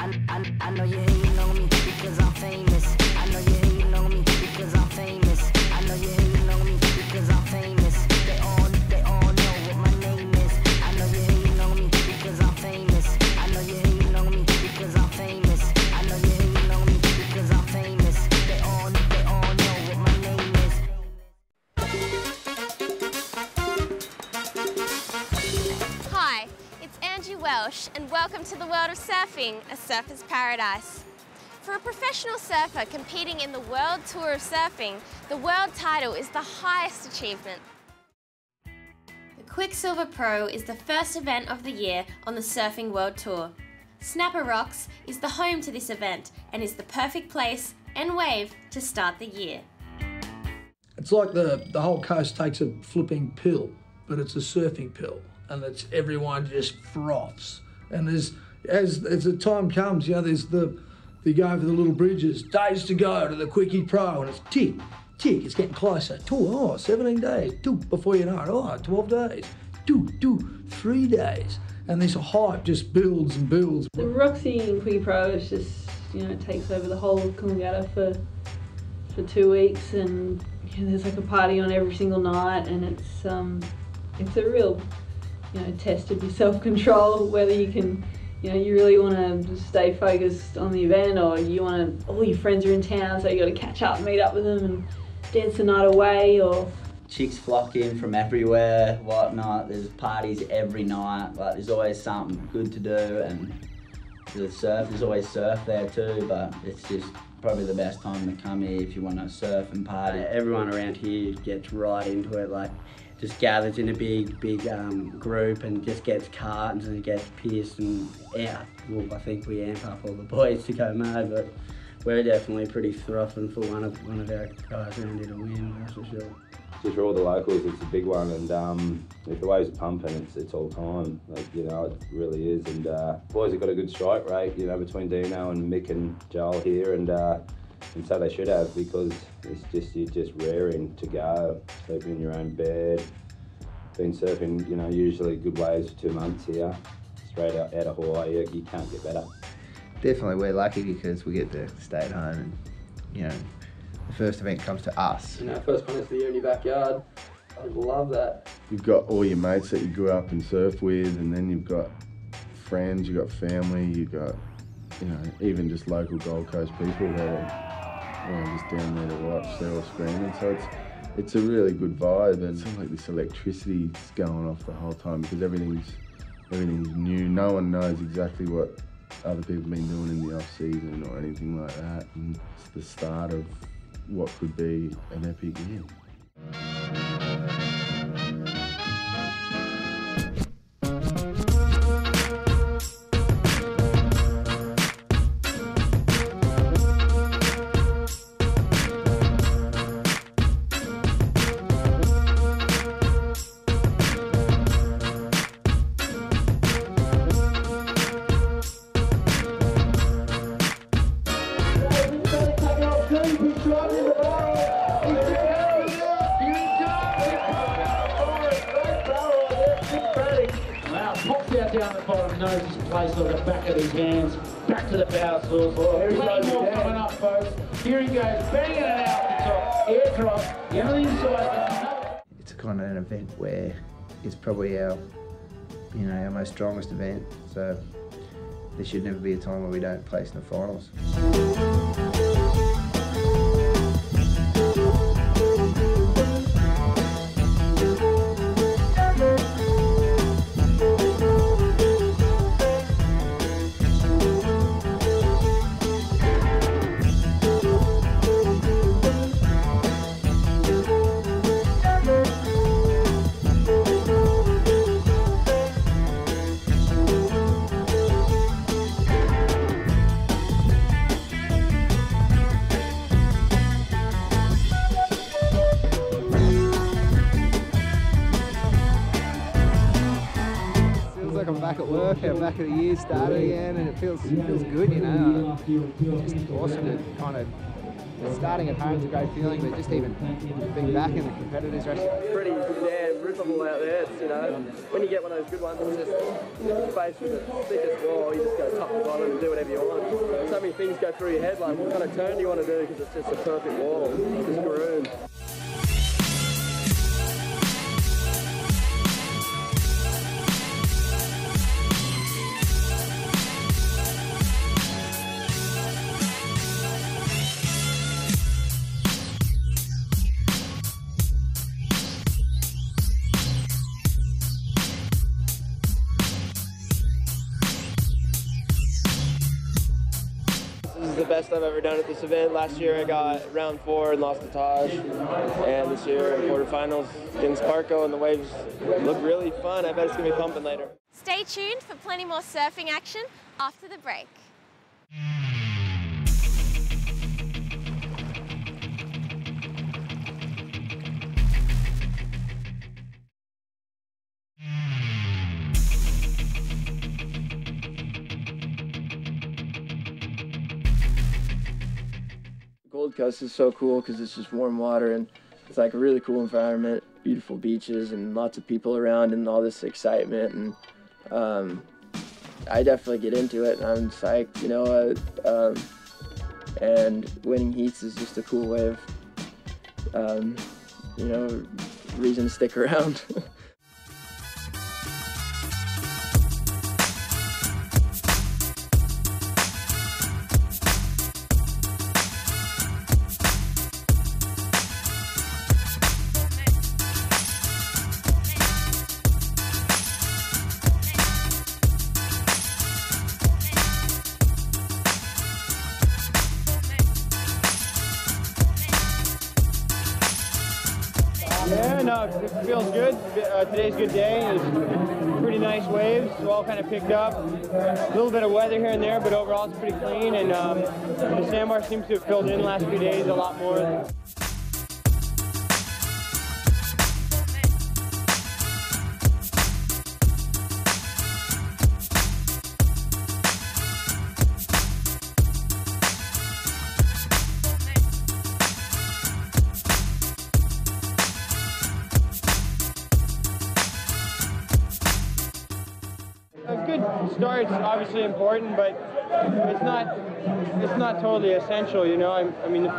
I know you're hating on me because I'm famous. I know you're hating on me because I'm famous. I know you're hating on me because I'm famous. They all know what my name is. I know you're hating on me because I'm famous. I know you're hating on me because I'm famous. I know you're hating on me because I'm famous. They all know what my name is. Hi, it's Angie Welsh and welcome to the world of surfing, a surfer's paradise. For a professional surfer competing in the World Tour of Surfing, the world title is the highest achievement. The Quicksilver Pro is the first event of the year on the Surfing World Tour. Snapper Rocks is the home to this event and is the perfect place and wave to start the year. It's like the whole coast takes a flipping pill, but it's a surfing pill, and it's everyone just froths. And as the time comes, you know, you go over the little bridges, days to go to the Quickie Pro, and it's tick, tick, it's getting closer. 17 days, before you know it, 12 days, 3 days. And this hype just builds and builds. The Roxy and Quickie Pro is just, you know, it takes over the whole of Coolangatta for 2 weeks, and you know, there's like a party on every single night, and it's a real, you know, test of your self-control, whether you can, you know, you really want to stay focused on the event, or you want to, all your friends are in town, so you got to catch up and meet up with them and dance the night away, or... Chicks flock in from everywhere, whatnot, there's parties every night, like there's always something good to do, and there's always surf there too, but it's just probably the best time to come here if you want to surf and party. Everyone around here gets right into it, like just gathers in a big group and just gets cartons and gets pissed, and yeah, well, I think we amp up all the boys to go mad, but we're definitely pretty throffing for one of our guys around here to win, that's for sure. Just for all the locals, it's a big one, and if the waves are pumping, it's all time. Like, you know, it really is. And boys have got a good strike rate, you know, between Dino and Mick and Joel here, and so they should have, because you're just raring to go, sleeping in your own bed. Been surfing, you know, usually good waves for 2 months here, straight out of Hawaii. You can't get better. Definitely, we're lucky because we get to stay at home, and you know, the first event comes to us. You know, first contest of the year in your backyard. I love that. You've got all your mates that you grew up and surf with, and then you've got friends, you've got family, you've got, you know, even just local Gold Coast people that are, you know, just down there to watch. They're all screaming, so it's a really good vibe, and it's like this electricity is going off the whole time because everything's new. No one knows exactly what other people have been doing in the off season or anything like that, and it's the start of what could be an epic year. Down the bottom, nose is placed on the back of his hands, back to the bow source. Plenty more coming up, folks. Here he goes, banging it out the top, air drop, the other inside. It's a kind of an event where it's probably our most strongest event, so there should never be a time where we don't place in the finals. Back at work, our back of the year started again, and it feels good, you know. Just awesome to kind of, starting at home is a great feeling, but just even being back in the competitors race. Pretty damn rippable out there. It's, you know, when you get one of those good ones, it's just face with the thickest wall, you just go top to bottom. can do whatever you want. So many things go through your head, like what kind of turn do you want to do, because it's just a perfect wall, just maroon. This is the best I've ever done at this event. Last year I got round 4 and lost to Taj, and this year in quarterfinals against Parco, and the waves look really fun. I bet it's going to be pumping later. Stay tuned for plenty more surfing action after the break. Gold Coast is so cool because it's just warm water and it's like a really cool environment, beautiful beaches and lots of people around and all this excitement, and I definitely get into it and I'm psyched, you know, and winning heats is just a cool way of, you know, reason to stick around. Yeah, no, it feels good. Today's a good day. It's pretty nice waves. It's all kind of picked up. A little bit of weather here and there, but overall it's pretty clean. And the sandbar seems to have filled in the last few days a lot more. A good start's obviously important, but it's not totally essential, you know. I mean, the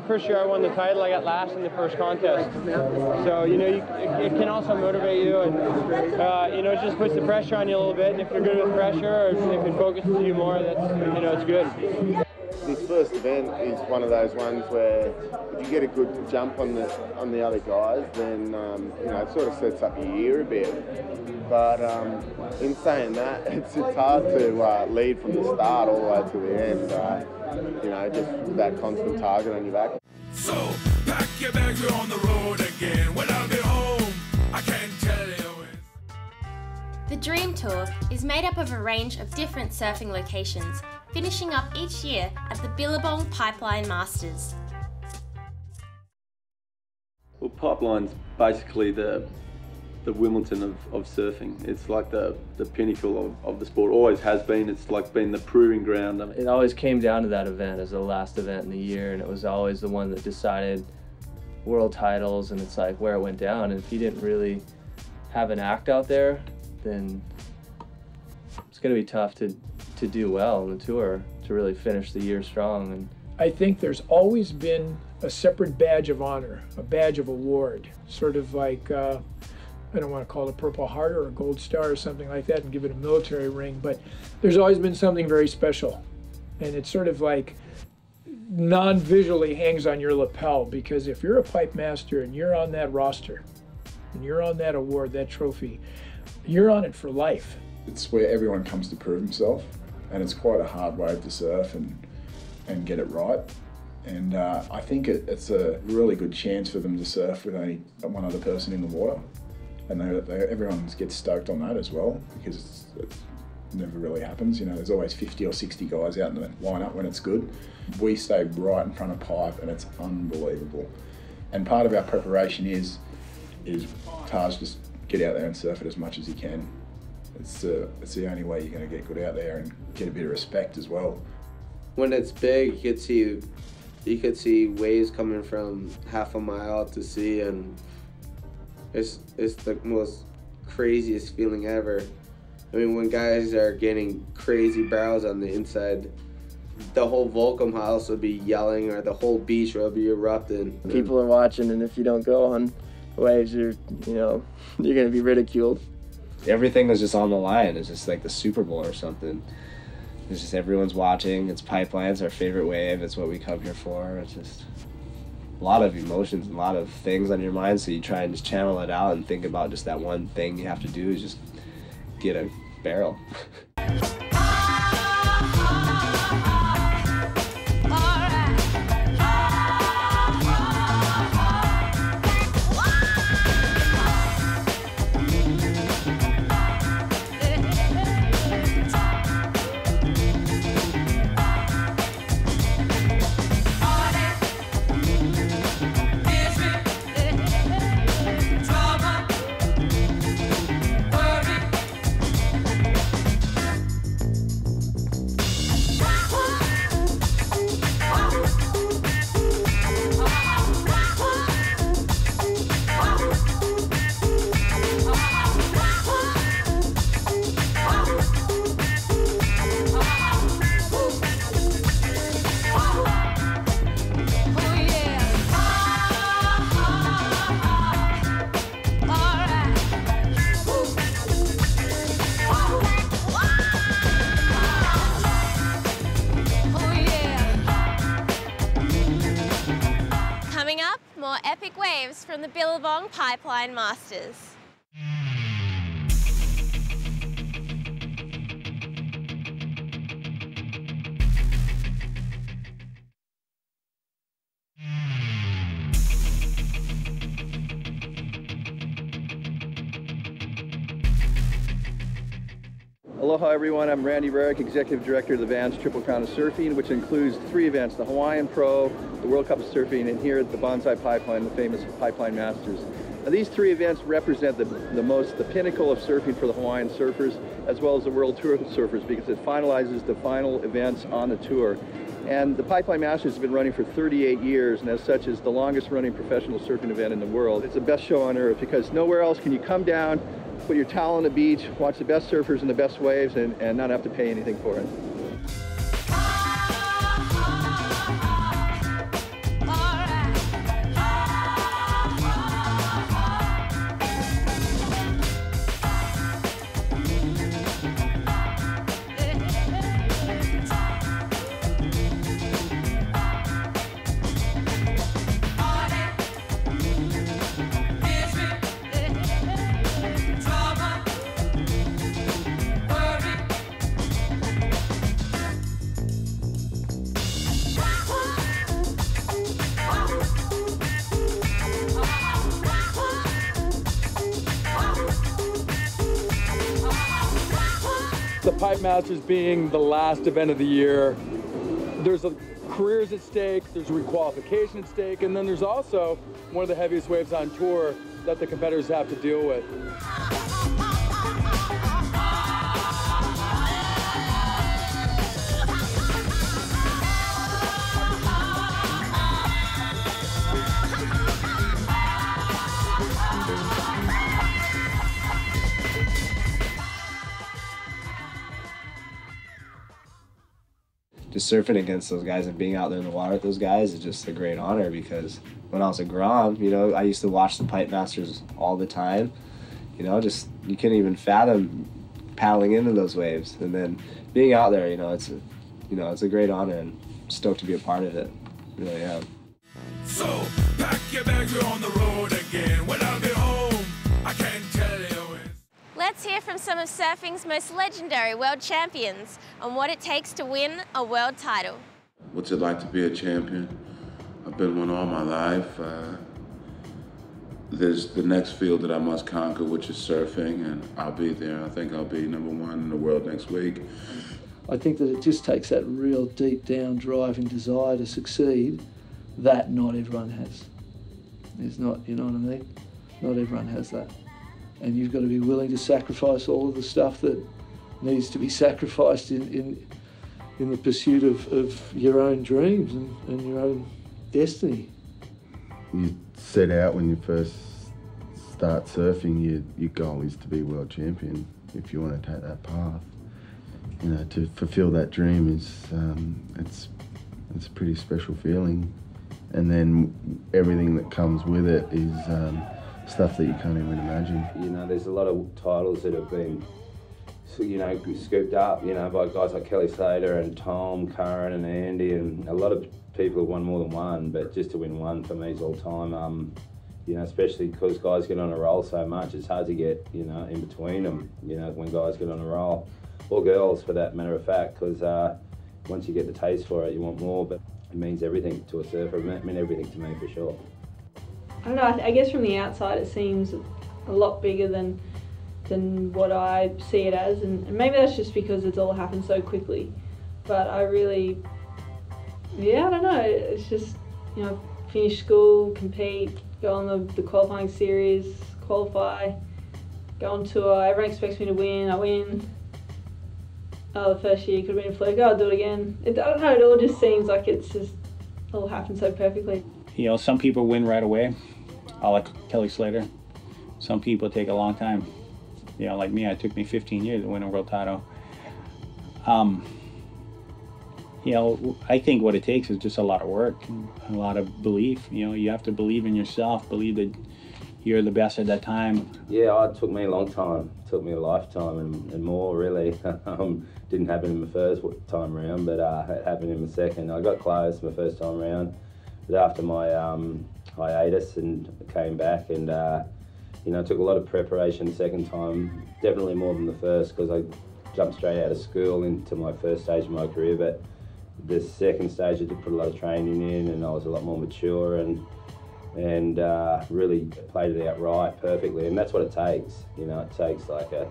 first year I won the title, I got last in the first contest. So, you know, it can also motivate you, and you know, it just puts the pressure on you a little bit. And if you're good with pressure, or if it focuses you more, that's, you know, it's good. This first event is one of those ones where if you get a good jump on the other guys, then you know, it sort of sets up your year a bit. But in saying that, it's hard to lead from the start all the way to the end. You know, just with that constant target on your back. So pack your bags, we're on the road again. When I get home, I can't tell you. The Dream Tour is made up of a range of different surfing locations, finishing up each year at the Billabong Pipeline Masters. Well, Pipeline's basically the Wimbledon of surfing. It's like the pinnacle of the sport. Always has been. It's like been the proving ground. It always came down to that event as the last event in the year, and it was always the one that decided world titles, and it's like where it went down. And if you didn't really have an act out there, then it's going to be tough to do well on the tour, to really finish the year strong. And I think there's always been a separate badge of honor, a badge of award, sort of like, I don't want to call it a Purple Heart or a Gold Star or something like that and give it a military ring, but there's always been something very special. And it's sort of like non-visually hangs on your lapel, because if you're a pipe master and you're on that roster and you're on that award, that trophy, you're on it for life. It's where everyone comes to prove himself, and it's quite a hard wave to surf and get it right. And I think it's a really good chance for them to surf with only one other person in the water. And everyone gets stoked on that as well, because it never really happens. You know, there's always 50 or 60 guys out in the lineup when it's good. We stay right in front of pipe, and it's unbelievable. And part of our preparation is Taj, just get out there and surf it as much as you can. It's the only way you're going to get good out there and get a bit of respect as well. When it's big, you could see waves coming from half a mile out to sea, and it's the most craziest feeling ever. I mean, when guys are getting crazy barrels on the inside, the whole Volcom house will be yelling, or the whole beach will be erupting. People are watching, and if you don't go on waves, you're gonna be ridiculed. Everything was just on the line. It's just like the Super Bowl or something. It's just everyone's watching. It's Pipeline's our favorite wave. It's what we come here for. It's just a lot of emotions and a lot of things on your mind, so you try and just channel it out and think about just that one thing you have to do is just get a barrel. More epic waves from the Billabong Pipeline Masters. Aloha everyone, I'm Randy Rarick, Executive Director of the Vans Triple Crown of Surfing, which includes 3 events, the Hawaiian Pro, the World Cup of Surfing, and here at the Bonsai Pipeline, the famous Pipeline Masters. Now, these 3 events represent the pinnacle of surfing for the Hawaiian surfers, as well as the World Tour surfers, because it finalizes the final events on the tour. And the Pipeline Masters has been running for 38 years, and as such is the longest running professional surfing event in the world. It's the best show on earth, because nowhere else can you come down, put your towel on the beach, watch the best surfers and the best waves, and not have to pay anything for it. The Pipe Masters being the last event of the year, there's careers at stake, there's requalification at stake, and then there's also one of the heaviest waves on tour that the competitors have to deal with. Just surfing against those guys and being out there in the water with those guys is just a great honor, because when I was at Grom, you know, I used to watch the Pipe Masters all the time. You know, just you couldn't even fathom paddling into those waves, and then being out there, it's a great honor, and stoked to be a part of it. Really am. So pack your bags, we're on the road again. When I'll be home, I can't tell you. Let's hear from some of surfing's most legendary world champions on what it takes to win a world title. What's it like to be a champion? I've been one all my life. There's the next field that I must conquer, which is surfing, and I'll be there. I think I'll be #1 in the world next week. I think that it just takes that real deep down driving desire to succeed that not everyone has. It's not, you know what I mean? Not everyone has that. And you've got to be willing to sacrifice all of the stuff that needs to be sacrificed in the pursuit of your own dreams and your own destiny. You set out when you first start surfing, your goal is to be world champion. if you want to take that path. You know, to fulfill that dream is it's a pretty special feeling, and then everything that comes with it is stuff that you can't even imagine. You know, there's a lot of titles that have been, you know, scooped up, you know, by guys like Kelly Slater and Tom, Curran and Andy, and a lot of people have won more than one, but just to win one for me is all time. You know, especially because guys get on a roll so much, it's hard to get, you know, in between them, you know, when guys get on a roll. Or girls, for that matter of fact, because once you get the taste for it, you want more, but it means everything to a surfer. It meant everything to me, for sure. I don't know, I guess from the outside it seems a lot bigger than what I see it as, and maybe that's just because it's all happened so quickly. But I really, yeah, I don't know, it's just, you know, finish school, compete, go on the qualifying series, qualify, go on tour, everyone expects me to win, I win. The first year could have been a fluke, I'll do it again. I don't know, it all just seems like it's just all happened so perfectly. You know, some people win right away, like Kelly Slater. Some people take a long time. You know, like me, it took me 15 years to win a world title. You know, I think what it takes is just a lot of work, a lot of belief. You know, you have to believe in yourself, believe that you're the best at that time. Yeah, it took me a long time. It took me a lifetime and more, really. Didn't happen in my first time round, but it happened in my second. I got close my first time round, but after my hiatus and came back, and you know, it took a lot of preparation the second time, definitely more than the first, because I jumped straight out of school into my first stage of my career. But the second stage I did put a lot of training in, and I was a lot more mature and really played it out right perfectly, and that's what it takes. You know, it takes like a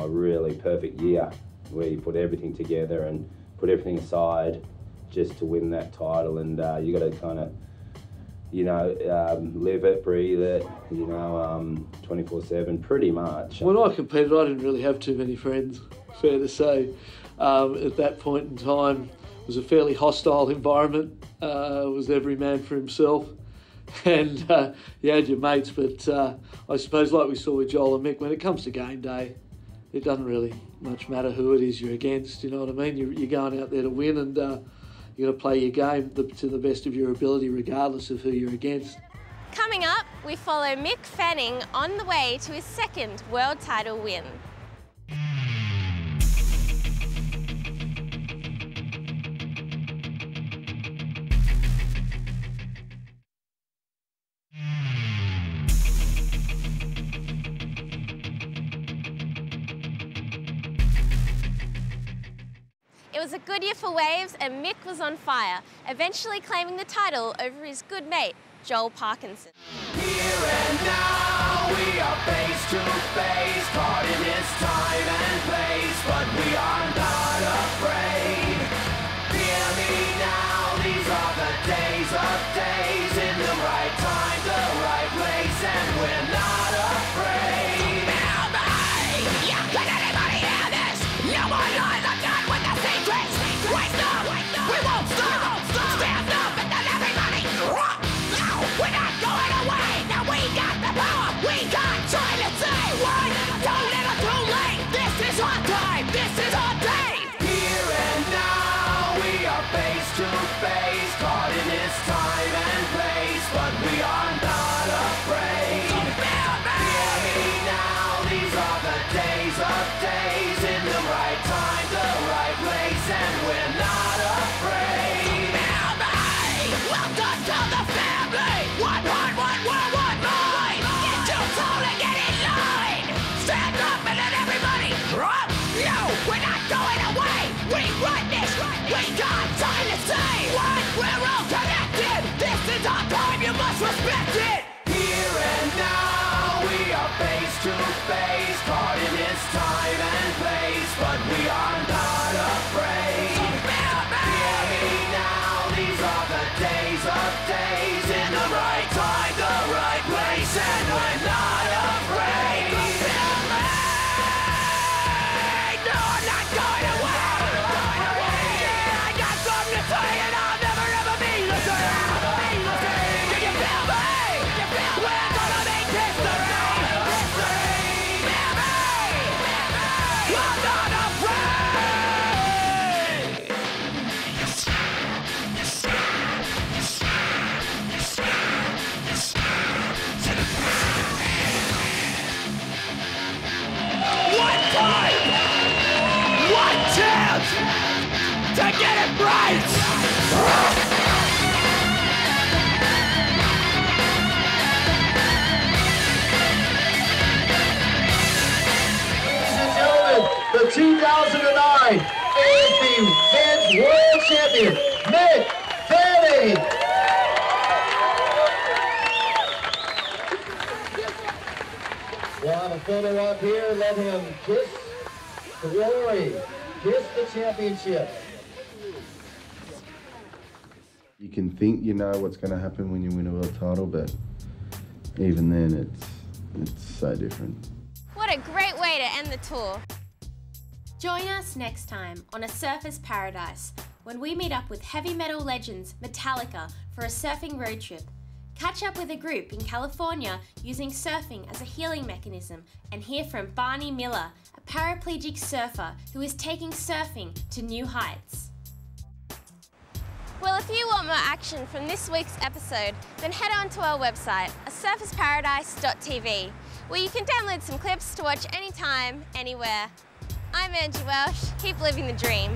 really perfect year where you put everything together and put everything aside just to win that title, and you got to kind of, you know, live it, breathe it, you know, 24/7 pretty much. When I competed, I didn't really have too many friends, fair to say. At that point in time, it was a fairly hostile environment. It was every man for himself. And you had your mates, but I suppose like we saw with Joel and Mick, when it comes to game day, it doesn't really much matter who it is you're against, you know what I mean? You're going out there to win, and you got to play your game to the best of your ability, regardless of who you're against. Coming up, we follow Mick Fanning on the way to his second world title win. It was a good year for waves, and Mick was on fire, eventually claiming the title over his good mate, Joel Parkinson. Here and now, we are face to face, caught in this time and place, but we are not afraid. Hear me now, these are the days of days, in the right time, the right place, and we're not afraid. Now, you can anybody hear this? No more lies, I'm done with the secrets. Wake up, we won't stop. Stand up and then everybody rock. No, we're not going away. Now we got the power. We got time to say one. Too little, too late. This is our time. This is our day. Here and now, we are face to face, caught in this time and place, but we are not afraid. Hear me now. These are the days of days, in the right time, the right place, and we're not afraid. Well done to the family. One heart, one world, one mind. Get your soul and get in line. Stand up and let everybody drop. No, we're not going away. We run this. We got time to say what? We're all connected. This is our time. You must respect it. Here and now, we are face to face, caught in this time and place, but we are not afraid. Hear me now, these are the days of days, in the right time, the right place, and we're not afraid. No, I'm not going away. Yeah, I got some to get it right. The 2009 AFB Men's World Champion, Mick Fanning. We'll have a photo up here. Let him kiss the glory, kiss the championship. You can think you know what's going to happen when you win a world title, but even then it's so different. What a great way to end the tour. Join us next time on A Surfer's Paradise when we meet up with heavy metal legends Metallica for a surfing road trip. Catch up with a group in California using surfing as a healing mechanism and hear from Barney Miller, a paraplegic surfer who is taking surfing to new heights. Well, if you want more action from this week's episode, then head on to our website, asurfersparadise.tv, where you can download some clips to watch anytime, anywhere. I'm Angie Welsh. Keep living the dream.